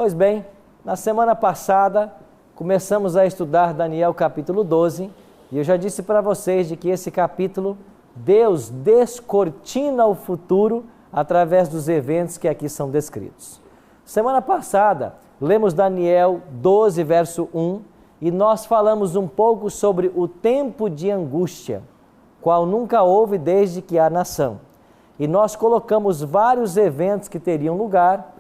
Pois bem, na semana passada começamos a estudar Daniel capítulo 12 e eu já disse para vocês de que esse capítulo Deus descortina o futuro através dos eventos que aqui são descritos. Semana passada lemos Daniel 12 verso 1 e nós falamos um pouco sobre o tempo de angústia, qual nunca houve desde que há nação. E nós colocamos vários eventos que teriam lugar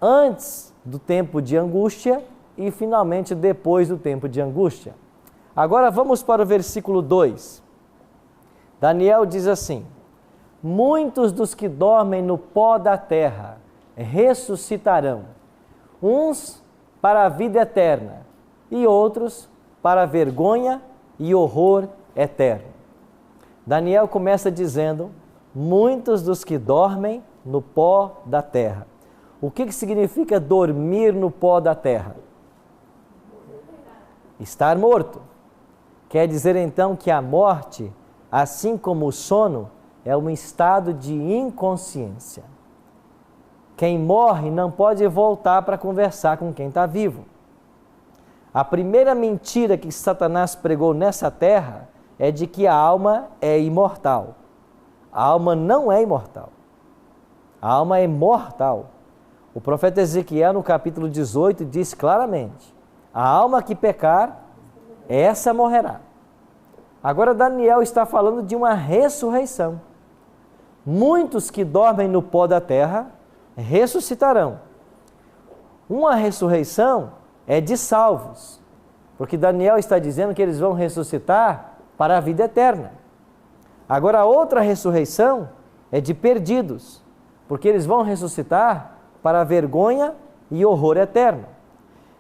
antes do tempo de angústia e finalmente depois do tempo de angústia. Agora vamos para o versículo 2. Daniel diz assim: muitos dos que dormem no pó da terra ressuscitarão, uns para a vida eterna e outros para a vergonha e horror eterno. Daniel começa dizendo: muitos dos que dormem no pó da terra. O que significa dormir no pó da terra? Estar morto. Quer dizer então que a morte, assim como o sono, é um estado de inconsciência. Quem morre não pode voltar para conversar com quem está vivo. A primeira mentira que Satanás pregou nessa terra é de que a alma é imortal. A alma não é imortal. A alma é mortal. O profeta Ezequiel, no capítulo 18, diz claramente: a alma que pecar, essa morrerá. Agora Daniel está falando de uma ressurreição. Muitos que dormem no pó da terra ressuscitarão. Uma ressurreição é de salvos, porque Daniel está dizendo que eles vão ressuscitar para a vida eterna. Agora a outra ressurreição é de perdidos, porque eles vão ressuscitar para a vergonha e horror eterno.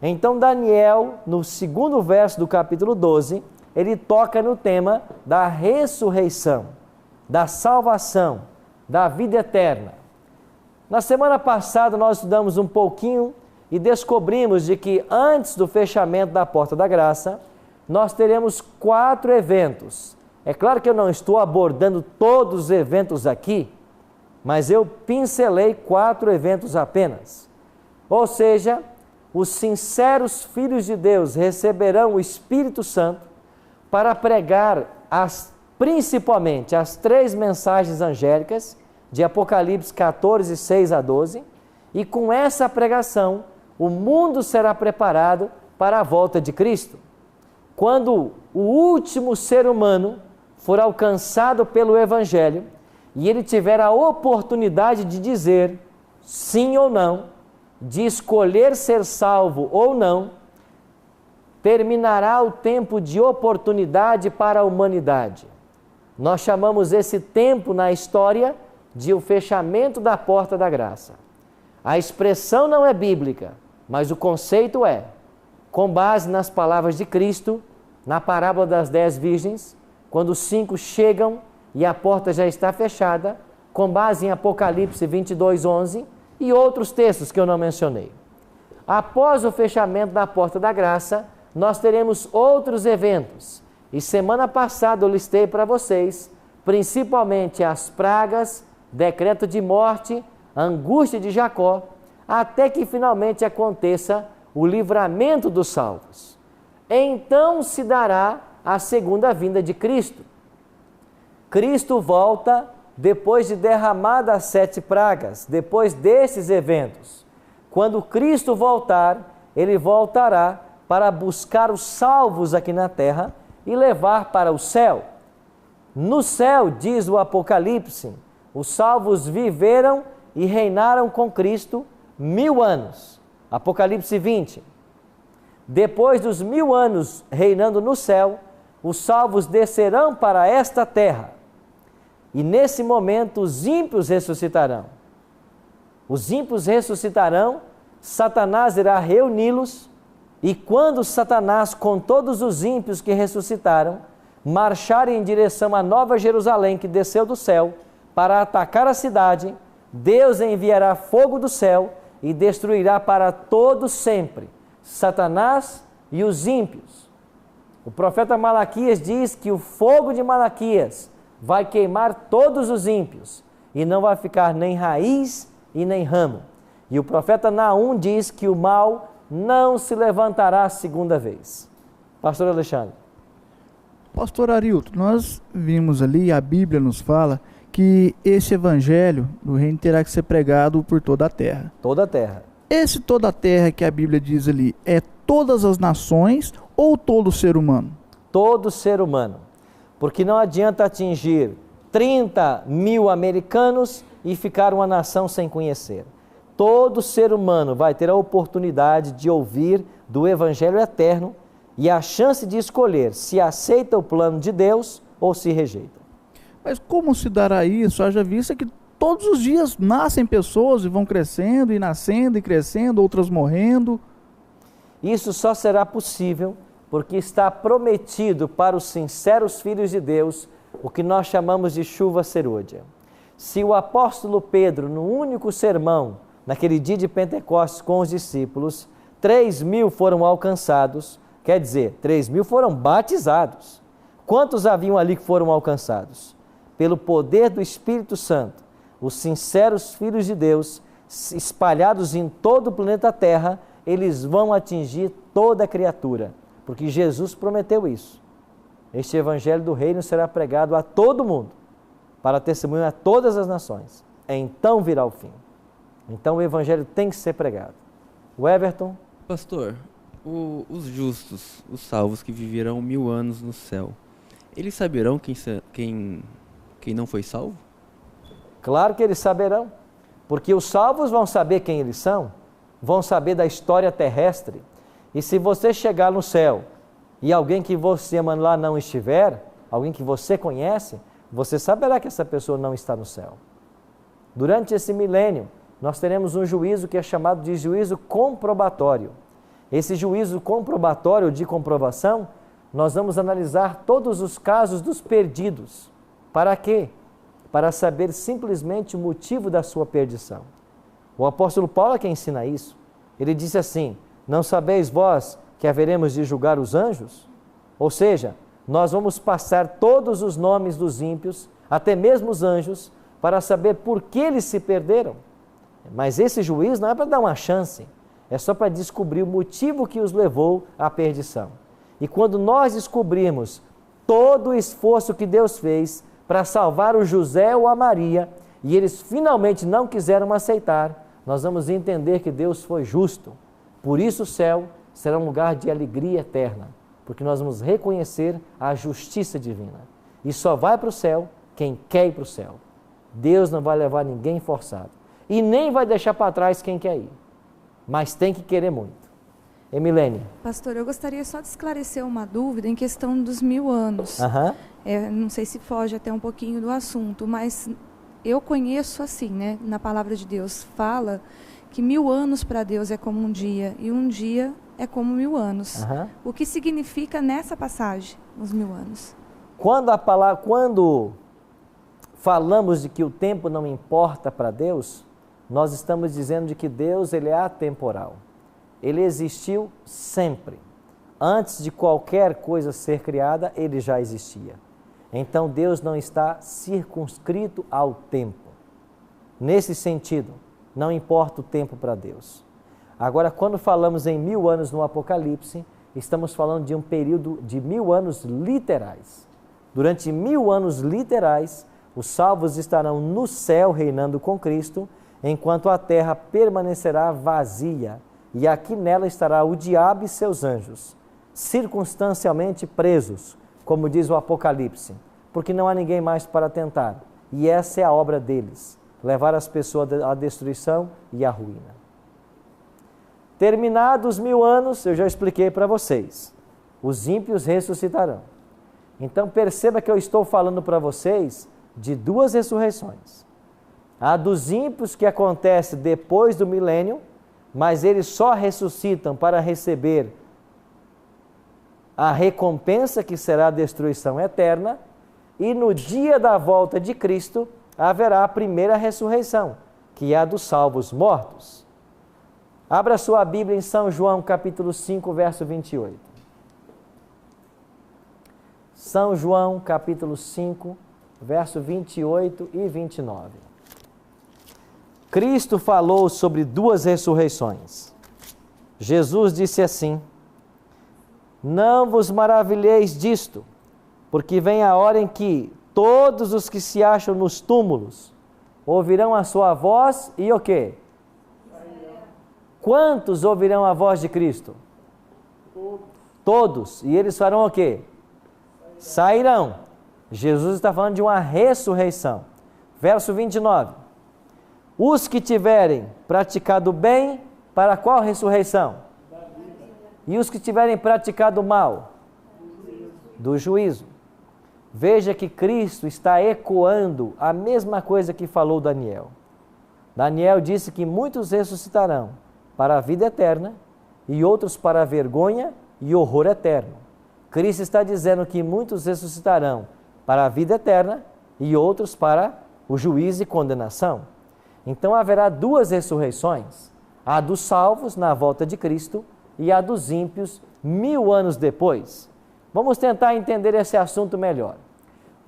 Então Daniel, no segundo verso do capítulo 12, ele toca no tema da ressurreição, da salvação, da vida eterna. Na semana passada nós estudamos um pouquinho e descobrimos de que antes do fechamento da porta da graça, nós teremos 4 eventos. É claro que eu não estou abordando todos os eventos aqui, mas eu pincelei 4 eventos apenas. Ou seja, os sinceros filhos de Deus receberão o Espírito Santo para pregar principalmente as 3 mensagens angélicas de Apocalipse 14, 6 a 12, e com essa pregação o mundo será preparado para a volta de Cristo. Quando o último ser humano for alcançado pelo Evangelho e ele tiver a oportunidade de dizer sim ou não, de escolher ser salvo ou não, terminará o tempo de oportunidade para a humanidade. Nós chamamos esse tempo na história de o fechamento da porta da graça. A expressão não é bíblica, mas o conceito é, com base nas palavras de Cristo, na parábola das 10 virgens, quando os 5 chegam e a porta já está fechada, com base em Apocalipse 22, 11 e outros textos que eu não mencionei. Após o fechamento da porta da graça, nós teremos outros eventos. E semana passada eu listei para vocês, principalmente as pragas, decreto de morte, angústia de Jacó, até que finalmente aconteça o livramento dos salvos. Então se dará a segunda vinda de Cristo. Cristo volta depois de derramadas as 7 pragas, depois desses eventos. Quando Cristo voltar, ele voltará para buscar os salvos aqui na terra e levar para o céu. No céu, diz o Apocalipse, os salvos viveram e reinaram com Cristo 1000 anos. Apocalipse 20. Depois dos 1000 anos reinando no céu, os salvos descerão para esta terra. E nesse momento os ímpios ressuscitarão. Os ímpios ressuscitarão, Satanás irá reuni-los, e quando Satanás, com todos os ímpios que ressuscitaram, marcharem em direção à Nova Jerusalém que desceu do céu, para atacar a cidade, Deus enviará fogo do céu e destruirá para todo sempre Satanás e os ímpios. O profeta Malaquias diz que o fogo de Malaquias vai queimar todos os ímpios e não vai ficar nem raiz e nem ramo. E o profeta Naum diz que o mal não se levantará a segunda vez. Pastor Alexandre. Pastor Arilton, nós vimos ali, a Bíblia nos fala que esse evangelho do reino terá que ser pregado por toda a terra. Toda a terra. Esse toda a terra que a Bíblia diz ali, é todas as nações ou todo ser humano? Todo ser humano. Porque não adianta atingir 30 mil americanos e ficar uma nação sem conhecer. Todo ser humano vai ter a oportunidade de ouvir do evangelho eterno e a chance de escolher se aceita o plano de Deus ou se rejeita. Mas como se dará isso? Haja vista que todos os dias nascem pessoas e vão crescendo e nascendo e crescendo, outras morrendo. Isso só será possível porque está prometido para os sinceros filhos de Deus o que nós chamamos de chuva serôdia. Se o apóstolo Pedro, no único sermão, naquele dia de Pentecostes com os discípulos, 3.000 foram alcançados, quer dizer, 3.000 foram batizados. Quantos haviam ali que foram alcançados? Pelo poder do Espírito Santo, os sinceros filhos de Deus, espalhados em todo o planeta Terra, eles vão atingir toda a criatura, porque Jesus prometeu isso. Este evangelho do reino será pregado a todo mundo, para testemunho a todas as nações. Então virá o fim. Então o evangelho tem que ser pregado. O Everton? Pastor, os justos, os salvos que viverão 1000 anos no céu, eles saberão quem não foi salvo? Claro que eles saberão, porque os salvos vão saber quem eles são, vão saber da história terrestre. E se você chegar no céu e alguém que você ama lá não estiver, alguém que você conhece, você saberá que essa pessoa não está no céu. Durante esse milênio, nós teremos um juízo que é chamado de juízo comprobatório. Esse juízo comprobatório, de comprovação, nós vamos analisar todos os casos dos perdidos. Para quê? Para saber simplesmente o motivo da sua perdição. O apóstolo Paulo é quem ensina isso. Ele disse assim: não sabeis vós que haveremos de julgar os anjos? Ou seja, nós vamos passar todos os nomes dos ímpios, até mesmo os anjos, para saber por que eles se perderam. Mas esse juízo não é para dar uma chance, é só para descobrir o motivo que os levou à perdição. E quando nós descobrirmos todo o esforço que Deus fez para salvar o José ou a Maria, e eles finalmente não quiseram aceitar, nós vamos entender que Deus foi justo. Por isso o céu será um lugar de alegria eterna, porque nós vamos reconhecer a justiça divina. E só vai para o céu quem quer ir para o céu. Deus não vai levar ninguém forçado. E nem vai deixar para trás quem quer ir. Mas tem que querer muito. Emilene. Pastor, eu gostaria só de esclarecer uma dúvida em questão dos 1000 anos. Não sei se foge até um pouquinho do assunto, mas eu conheço assim, né? Na palavra de Deus fala que 1000 anos para Deus é como um dia, e um dia é como 1000 anos. O que significa nessa passagem, os 1000 anos? Quando falamos de que o tempo não importa para Deus, nós estamos dizendo de que Deus ele é atemporal. Ele existiu sempre. Antes de qualquer coisa ser criada, ele já existia. Então Deus não está circunscrito ao tempo. Nesse sentido, não importa o tempo para Deus. Agora, quando falamos em 1000 anos no Apocalipse, estamos falando de um período de 1000 anos literais. Durante 1000 anos literais, os salvos estarão no céu reinando com Cristo, enquanto a terra permanecerá vazia, e aqui nela estará o diabo e seus anjos, circunstancialmente presos, como diz o Apocalipse, porque não há ninguém mais para tentar, e essa é a obra deles, levar as pessoas à destruição e à ruína. Terminados 1000 anos, eu já expliquei para vocês, os ímpios ressuscitarão. Então perceba que eu estou falando para vocês de duas ressurreições. A dos ímpios que acontece depois do milênio, mas eles só ressuscitam para receber a recompensa que será a destruição eterna, e no dia da volta de Cristo haverá a primeira ressurreição, que é a dos salvos mortos. Abra sua Bíblia em São João capítulo 5, verso 28. São João capítulo 5, verso 28 e 29. Cristo falou sobre duas ressurreições. Jesus disse assim: não vos maravilheis disto, porque vem a hora em que todos os que se acham nos túmulos ouvirão a sua voz e o quê? Quantos ouvirão a voz de Cristo? Todos. E eles farão o quê? Sairão. Jesus está falando de uma ressurreição. Verso 29. Os que tiverem praticado bem, para qual ressurreição? E os que tiverem praticado mal? Do juízo. Veja que Cristo está ecoando a mesma coisa que falou Daniel. Daniel disse que muitos ressuscitarão para a vida eterna e outros para a vergonha e horror eterno. Cristo está dizendo que muitos ressuscitarão para a vida eterna e outros para o juízo e condenação. Então haverá duas ressurreições, a dos salvos na volta de Cristo e a dos ímpios 1000 anos depois. Vamos tentar entender esse assunto melhor.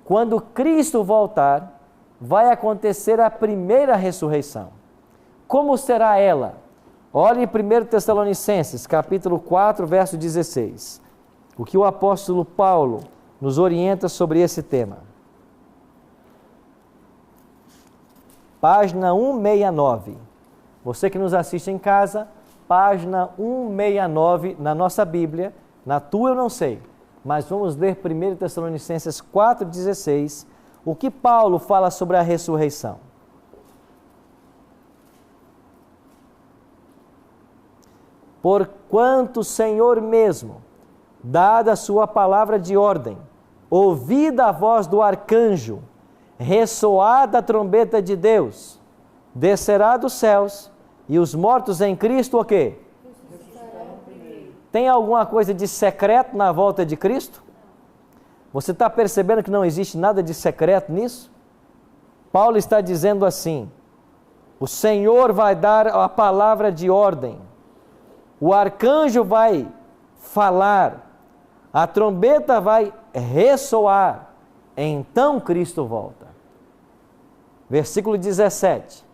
Quando Cristo voltar, vai acontecer a primeira ressurreição. Como será ela? Olhe em 1 Tessalonicenses, capítulo 4, verso 16. O que o apóstolo Paulo nos orienta sobre esse tema. Página 169. Você que nos assiste em casa, página 169 na nossa Bíblia. Na tua eu não sei, mas vamos ler 1 Tessalonicenses 4,16, o que Paulo fala sobre a ressurreição. Porquanto o Senhor mesmo, dada a sua palavra de ordem, ouvida a voz do arcanjo, ressoada a trombeta de Deus, descerá dos céus, e os mortos em Cristo o quê? Tem alguma coisa de secreto na volta de Cristo? Você está percebendo que não existe nada de secreto nisso? Paulo está dizendo assim: o Senhor vai dar a palavra de ordem, o arcanjo vai falar, a trombeta vai ressoar, então Cristo volta. Versículo 17: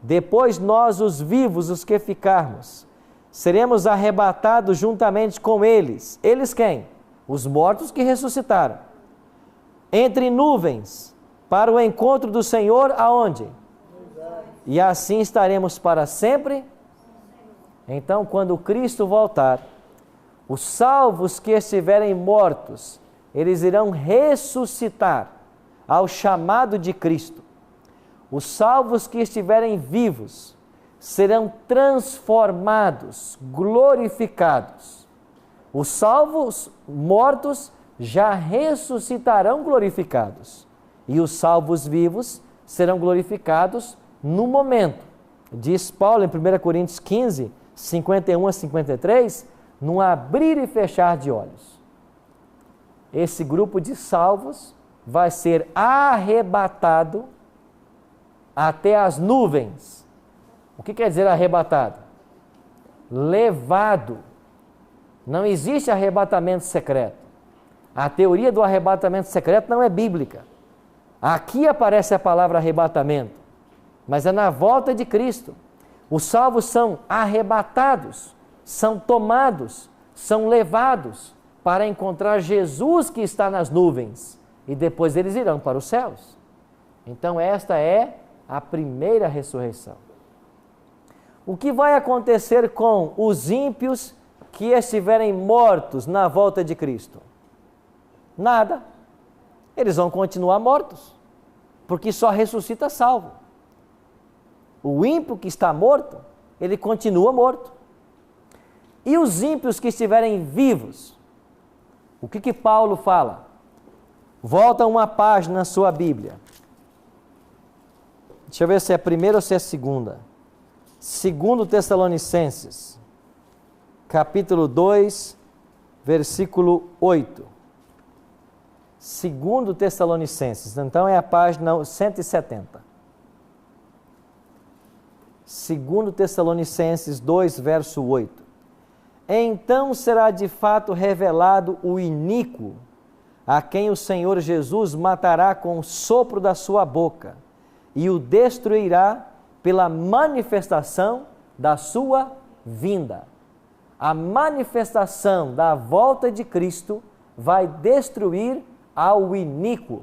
depois nós, os vivos, os que ficarmos, seremos arrebatados juntamente com eles. Eles quem? Os mortos que ressuscitaram. Entre nuvens, para o encontro do Senhor, aonde? E assim estaremos para sempre. Então, quando Cristo voltar, os salvos que estiverem mortos, eles irão ressuscitar ao chamado de Cristo. Os salvos que estiverem vivos serão transformados, glorificados. Os salvos mortos já ressuscitarão glorificados. E os salvos vivos serão glorificados no momento. Diz Paulo em 1 Coríntios 15, 51 a 53, num abrir e fechar de olhos. Esse grupo de salvos vai ser arrebatado até as nuvens. O que quer dizer arrebatado? Levado. Não existe arrebatamento secreto. A teoria do arrebatamento secreto não é bíblica. Aqui aparece a palavra arrebatamento, mas é na volta de Cristo. Os salvos são arrebatados, são tomados, são levados para encontrar Jesus que está nas nuvens, e depois eles irão para os céus. Então esta é a primeira ressurreição. O que vai acontecer com os ímpios que estiverem mortos na volta de Cristo? Nada. Eles vão continuar mortos, porque só ressuscita salvo. O ímpio que está morto, ele continua morto. E os ímpios que estiverem vivos? O que Paulo fala? Volta uma página na sua Bíblia. Deixa eu ver se é a primeira ou se é a segunda. 2 Tessalonicenses, capítulo 2, versículo 8. 2 Tessalonicenses, então é a página 170. 2 Tessalonicenses 2, verso 8. Então será de fato revelado o iníquo, a quem o Senhor Jesus matará com o sopro da sua boca, e o destruirá, pela manifestação da sua vinda. A manifestação da volta de Cristo vai destruir ao iníquo.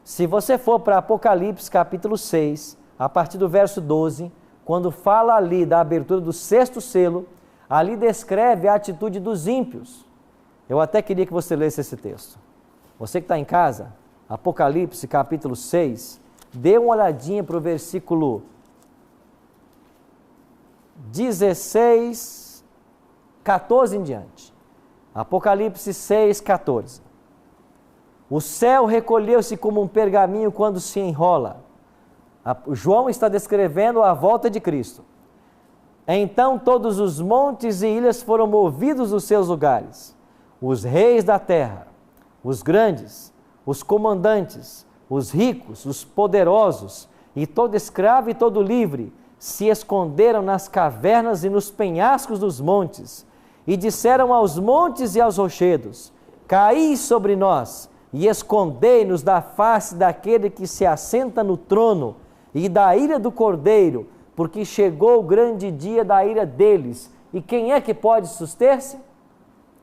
Se você for para Apocalipse capítulo 6, a partir do verso 12, quando fala ali da abertura do 6º selo, ali descreve a atitude dos ímpios. Eu até queria que você lesse esse texto. Você que está em casa, Apocalipse capítulo 6, dê uma olhadinha para o versículo 16, 14 em diante. Apocalipse 6, 14. O céu recolheu-se como um pergaminho quando se enrola. João está descrevendo a volta de Cristo. Então todos os montes e ilhas foram movidos dos seus lugares. Os reis da terra, os grandes, os comandantes, os ricos, os poderosos, e todo escravo e todo livre, se esconderam nas cavernas e nos penhascos dos montes, e disseram aos montes e aos rochedos: caí sobre nós, e escondei-nos da face daquele que se assenta no trono, e da ira do Cordeiro, porque chegou o grande dia da ira deles. E quem é que pode suster-se?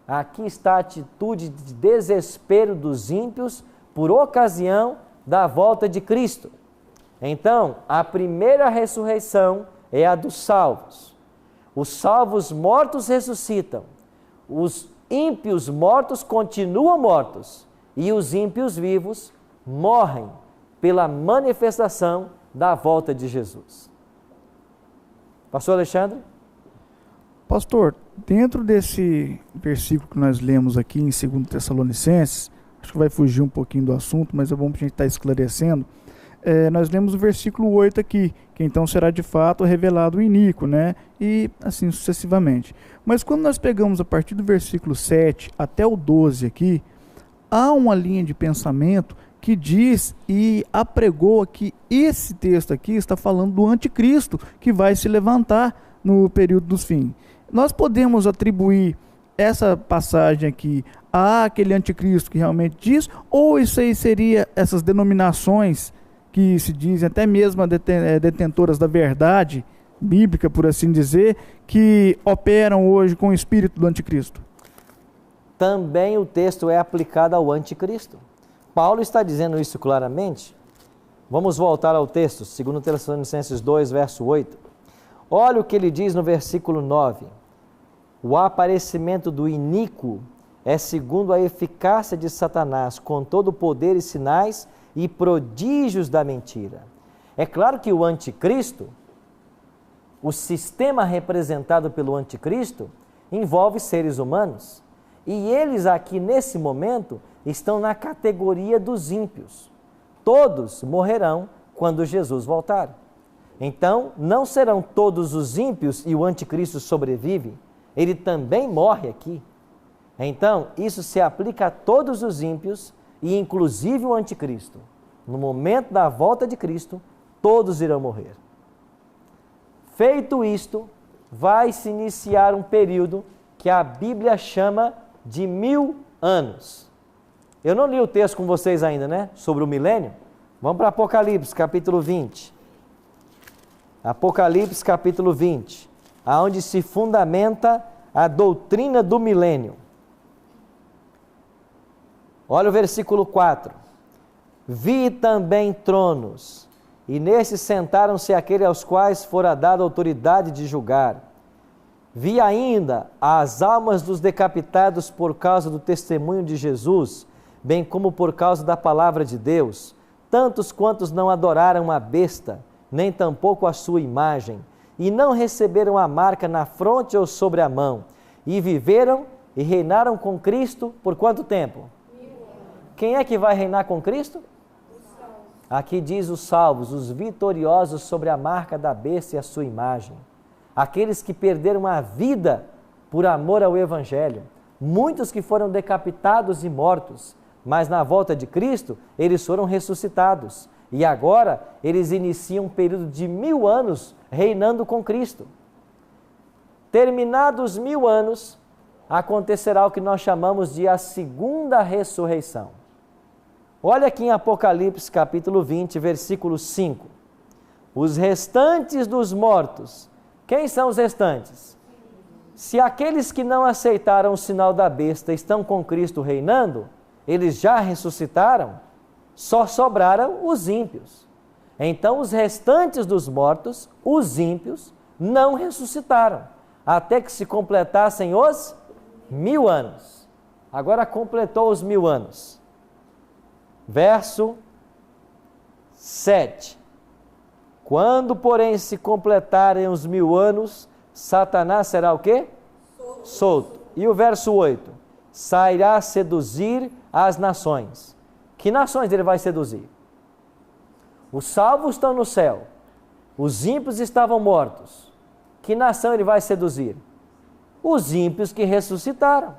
Aqui está a atitude de desespero dos ímpios por ocasião da volta de Cristo. Então, a primeira ressurreição é a dos salvos. Os salvos mortos ressuscitam, os ímpios mortos continuam mortos, e os ímpios vivos morrem pela manifestação da volta de Jesus. Pastor Alexandre? Pastor, dentro desse versículo que nós lemos aqui em 2 Tessalonicenses, acho que vai fugir um pouquinho do assunto, mas é bom para a gente estar esclarecendo. Nós lemos o versículo 8 aqui, que então será de fato revelado o iníquo, né? E assim sucessivamente. Mas quando nós pegamos a partir do versículo 7 até o 12 aqui, há uma linha de pensamento que diz e apregou que esse texto aqui está falando do anticristo que vai se levantar no período dos fins. Nós podemos atribuir essa passagem aqui àquele anticristo que realmente diz, ou isso aí seria essas denominações que se dizem até mesmo detentoras da verdade bíblica, por assim dizer, que operam hoje com o espírito do anticristo? Também o texto é aplicado ao anticristo. Paulo está dizendo isso claramente. Vamos voltar ao texto, 2 Tessalonicenses 2, verso 8. Olha o que ele diz no versículo 9. O aparecimento do iníquo é segundo a eficácia de Satanás, com todo o poder e sinais e prodígios da mentira. É claro que o anticristo, o sistema representado pelo anticristo, envolve seres humanos. E eles aqui nesse momento estão na categoria dos ímpios. Todos morrerão quando Jesus voltar. Então, não serão todos os ímpios e o anticristo sobrevive. Ele também morre aqui. Então, isso se aplica a todos os ímpios e inclusive o anticristo. No momento da volta de Cristo, todos irão morrer. Feito isto, vai se iniciar um período que a Bíblia chama de 1000 anos. Eu não li o texto com vocês ainda, né? Sobre o milênio. Vamos para Apocalipse, capítulo 20. Apocalipse, capítulo 20. Aonde se fundamenta a doutrina do milênio. Olha o versículo 4. Vi também tronos, e nesses sentaram-se aqueles aos quais fora dada autoridade de julgar. Vi ainda as almas dos decapitados por causa do testemunho de Jesus, bem como por causa da palavra de Deus, tantos quantos não adoraram a besta, nem tampouco a sua imagem, e não receberam a marca na fronte ou sobre a mão, e viveram e reinaram com Cristo por quanto tempo? 1000 anos. Quem é que vai reinar com Cristo? Aqui diz os salvos, os vitoriosos sobre a marca da besta e a sua imagem. Aqueles que perderam a vida por amor ao Evangelho. Muitos que foram decapitados e mortos, mas na volta de Cristo, eles foram ressuscitados. E agora, eles iniciam um período de 1000 anos reinando com Cristo. Terminados 1000 anos, acontecerá o que nós chamamos de a segunda ressurreição. Olha aqui em Apocalipse capítulo 20, versículo 5. os restantes dos mortos. Quem são os restantes? Se aqueles que não aceitaram o sinal da besta estão com Cristo reinando, eles já ressuscitaram, só sobraram os ímpios. Então, os restantes dos mortos, os ímpios, não ressuscitaram, até que se completassem os 1000 anos. Agora completou os 1000 anos. Verso 7. Quando, porém, se completarem os 1000 anos, Satanás será o quê? Solto. E o verso 8. Sairá seduzir as nações. Que nações ele vai seduzir? Os salvos estão no céu. Os ímpios estavam mortos. Que nação ele vai seduzir? Os ímpios que ressuscitaram.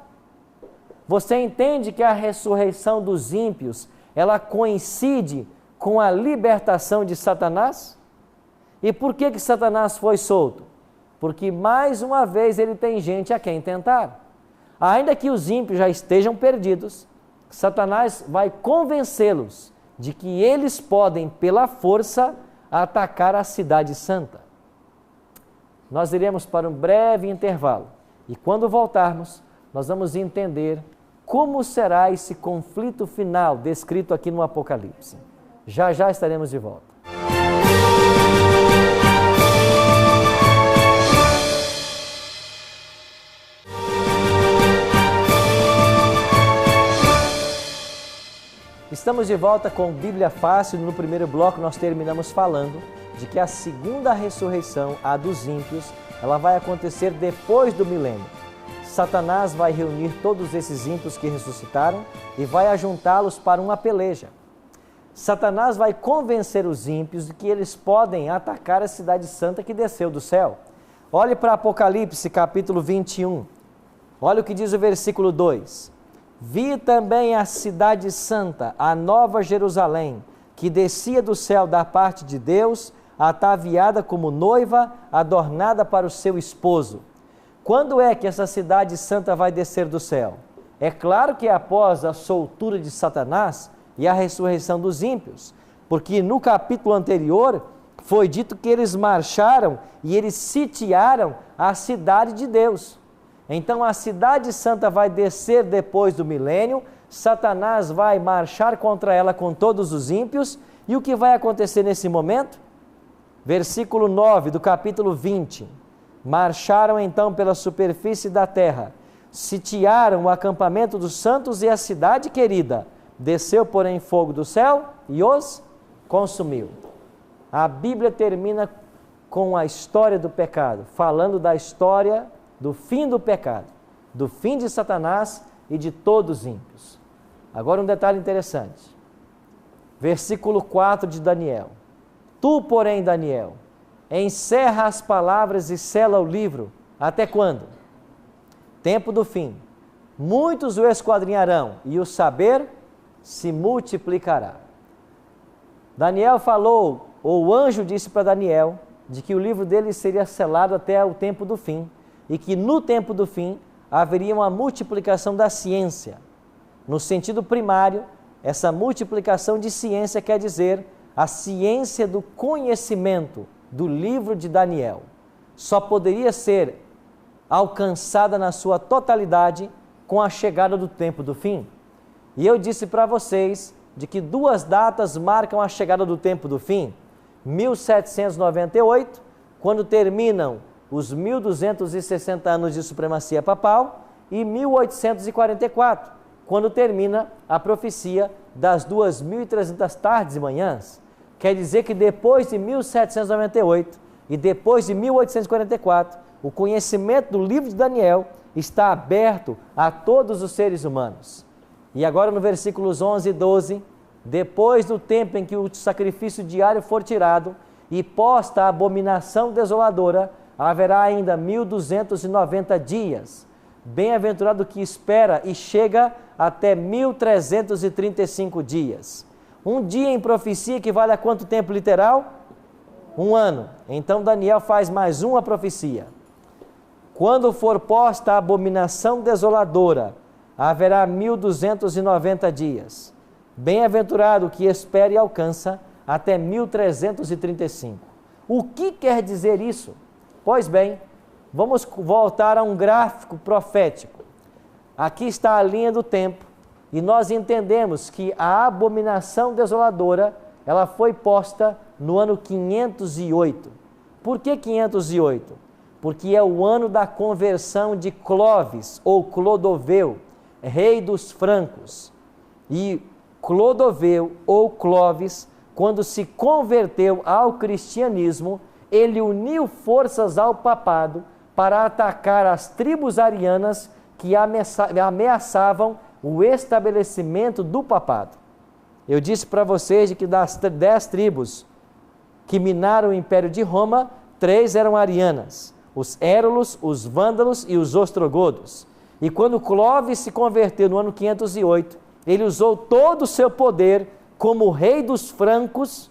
Você entende que a ressurreição dos ímpios, ela coincide com a libertação de Satanás? E por que Satanás foi solto? Porque mais uma vez ele tem gente a quem tentar. Ainda que os ímpios já estejam perdidos, Satanás vai convencê-los de que eles podem, pela força, atacar a cidade santa. Nós iremos para um breve intervalo e quando voltarmos, nós vamos entender como será esse conflito final descrito aqui no Apocalipse. Já já estaremos de volta. Estamos de volta com Bíblia Fácil. No primeiro bloco nós terminamos falando de que a segunda ressurreição, a dos ímpios, ela vai acontecer depois do milênio. Satanás vai reunir todos esses ímpios que ressuscitaram e vai ajuntá-los para uma peleja. Satanás vai convencer os ímpios de que eles podem atacar a cidade santa que desceu do céu. Olhe para Apocalipse capítulo 21. Olha o que diz o versículo 2. Vi também a cidade santa, a nova Jerusalém, que descia do céu da parte de Deus, ataviada como noiva, adornada para o seu esposo. Quando é que essa cidade santa vai descer do céu? É claro que é após a soltura de Satanás e a ressurreição dos ímpios, porque no capítulo anterior foi dito que eles marcharam e eles sitiaram a cidade de Deus. Então a cidade santa vai descer depois do milênio, Satanás vai marchar contra ela com todos os ímpios, e o que vai acontecer nesse momento? Versículo 9 do capítulo 20. Marcharam então pela superfície da terra, sitiaram o acampamento dos santos e a cidade querida. Desceu, porém, fogo do céu e os consumiu. A Bíblia termina com a história do pecado, falando da história do fim do pecado, do fim de Satanás e de todos os ímpios. Agora um detalhe interessante. Versículo 4 de Daniel. Tu, porém, Daniel, encerra as palavras e sela o livro. Até quando? Tempo do fim. Muitos o esquadrinharão e o saber se multiplicará. Daniel falou, ou o anjo disse para Daniel, de que o livro dele seria selado até o tempo do fim, e que no tempo do fim haveria uma multiplicação da ciência. No sentido primário, essa multiplicação de ciência quer dizer a ciência do conhecimento do livro de Daniel. Só poderia ser alcançada na sua totalidade com a chegada do tempo do fim. E eu disse para vocês de que duas datas marcam a chegada do tempo do fim. 1798, quando terminam os 1260 anos de supremacia papal, e 1844, quando termina a profecia das 2300 tardes e manhãs. Quer dizer que depois de 1798 e depois de 1844, o conhecimento do livro de Daniel está aberto a todos os seres humanos. E agora no versículos 11 e 12, depois do tempo em que o sacrifício diário for tirado e posta a abominação desoladora, haverá ainda 1290 dias. Bem-aventurado o que espera e chega até 1335 dias. Um dia em profecia equivale a quanto tempo literal? 1 ano. Então Daniel faz mais uma profecia. Quando for posta a abominação desoladora, haverá 1290 dias. Bem-aventurado o que espera e alcança até 1335. O que quer dizer isso? Pois bem, vamos voltar a um gráfico profético. Aqui está a linha do tempo e nós entendemos que a abominação desoladora, ela foi posta no ano 508. Por que 508? Porque é o ano da conversão de Clovis ou Clodoveu, rei dos francos. E Clodoveu ou Clovis, quando se converteu ao cristianismo, ele uniu forças ao papado para atacar as tribos arianas que ameaçavam o estabelecimento do papado. Eu disse para vocês que das 10 tribos que minaram o Império de Roma, 3 eram arianas: os Érulos, os Vândalos e os Ostrogodos. E quando Clovis se converteu no ano 508, ele usou todo o seu poder como rei dos francos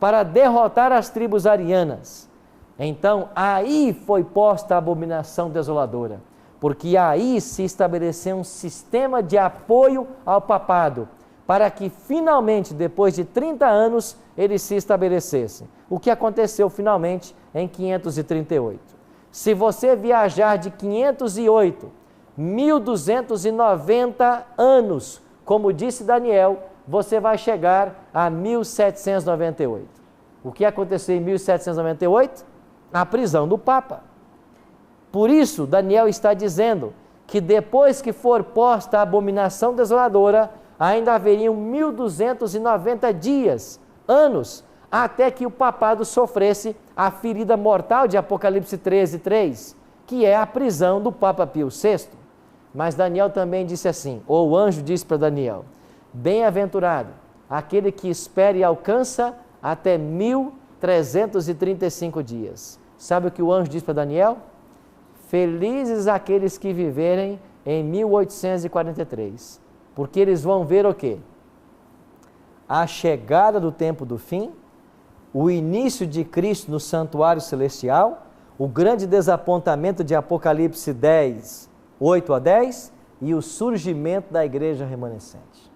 para derrotar as tribos arianas. Então, aí foi posta a abominação desoladora, porque aí se estabeleceu um sistema de apoio ao papado, para que finalmente, depois de 30 anos, ele se estabelecesse. O que aconteceu finalmente em 538. Se você viajar de 508, 1290 anos, como disse Daniel, você vai chegar a 1798. O que aconteceu em 1798? A prisão do Papa. Por isso, Daniel está dizendo que depois que for posta a abominação desoladora, ainda haveriam 1290 dias, anos, até que o papado sofresse a ferida mortal de Apocalipse 13:3, que é a prisão do Papa Pio VI. Mas Daniel também disse assim, ou o anjo disse para Daniel: bem-aventurado aquele que espera e alcança até 1335 dias. Sabe o que o anjo disse para Daniel? Felizes aqueles que viverem em 1843, porque eles vão ver o quê? A chegada do tempo do fim, o início de Cristo no santuário celestial, o grande desapontamento de Apocalipse 10, 8 a 10 e o surgimento da igreja remanescente.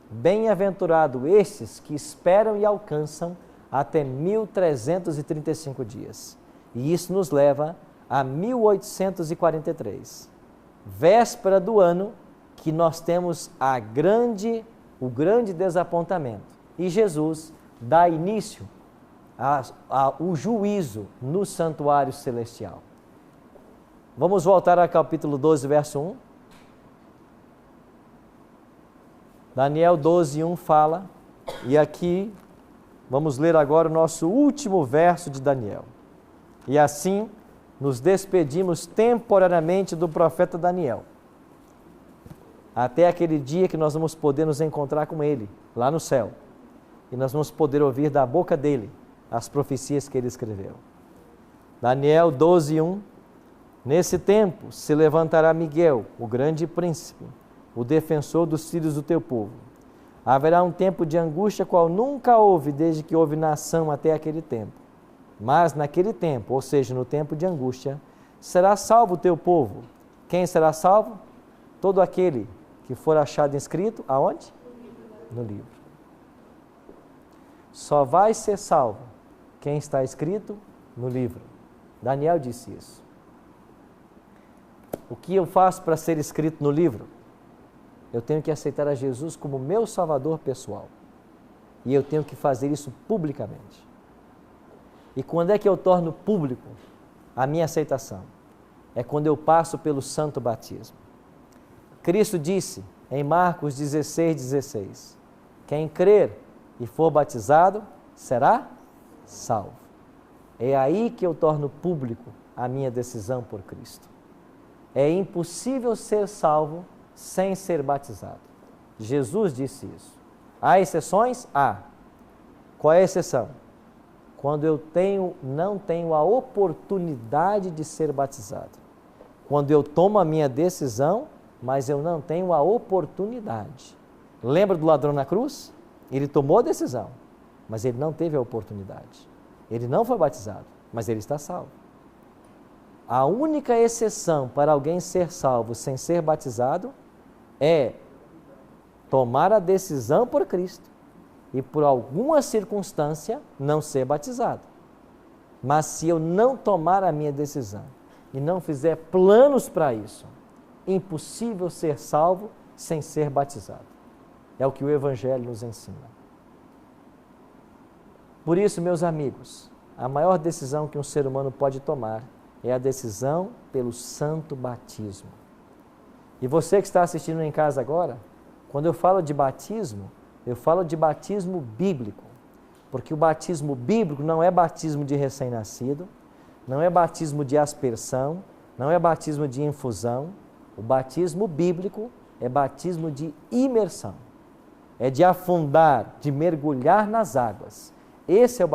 Bem-aventurado estes que esperam e alcançam até 1335 dias. E isso nos leva a 1843, véspera do ano que nós temos o grande desapontamento. E Jesus dá início ao juízo no santuário celestial. Vamos voltar ao capítulo 12, verso 1. Daniel 12, 1 fala, e aqui vamos ler agora o nosso último verso de Daniel. E assim nos despedimos temporariamente do profeta Daniel, até aquele dia que nós vamos poder nos encontrar com ele, lá no céu, e nós vamos poder ouvir da boca dele as profecias que ele escreveu. Daniel 12, 1. Nesse tempo se levantará Miguel, o grande príncipe, o defensor dos filhos do teu povo. Haverá um tempo de angústia qual nunca houve desde que houve nação até aquele tempo. Mas naquele tempo, ou seja, no tempo de angústia, será salvo o teu povo. Quem será salvo? Todo aquele que for achado inscrito, aonde? No livro. Só vai ser salvo quem está escrito no livro. Daniel disse isso. O que eu faço para ser escrito no livro? Eu tenho que aceitar a Jesus como meu Salvador pessoal. E eu tenho que fazer isso publicamente. E quando é que eu torno público a minha aceitação? É quando eu passo pelo santo batismo. Cristo disse em Marcos 16:16, quem crer e for batizado será salvo. É aí que eu torno público a minha decisão por Cristo. É impossível ser salvo sem ser batizado. Jesus disse isso. Há exceções? Há. Qual é a exceção? Quando eu não tenho a oportunidade de ser batizado. Quando eu tomo a minha decisão, mas eu não tenho a oportunidade. Lembra do ladrão na cruz? Ele tomou a decisão, mas ele não teve a oportunidade. Ele não foi batizado, mas ele está salvo. A única exceção para alguém ser salvo sem ser batizado é tomar a decisão por Cristo e por alguma circunstância não ser batizado. Mas se eu não tomar a minha decisão e não fizer planos para isso, impossível ser salvo sem ser batizado. É o que o Evangelho nos ensina. Por isso, meus amigos, a maior decisão que um ser humano pode tomar é a decisão pelo santo batismo. E você que está assistindo em casa agora, quando eu falo de batismo, eu falo de batismo bíblico. Porque o batismo bíblico não é batismo de recém-nascido, não é batismo de aspersão, não é batismo de infusão. O batismo bíblico é batismo de imersão. É de afundar, de mergulhar nas águas. Esse é o batismo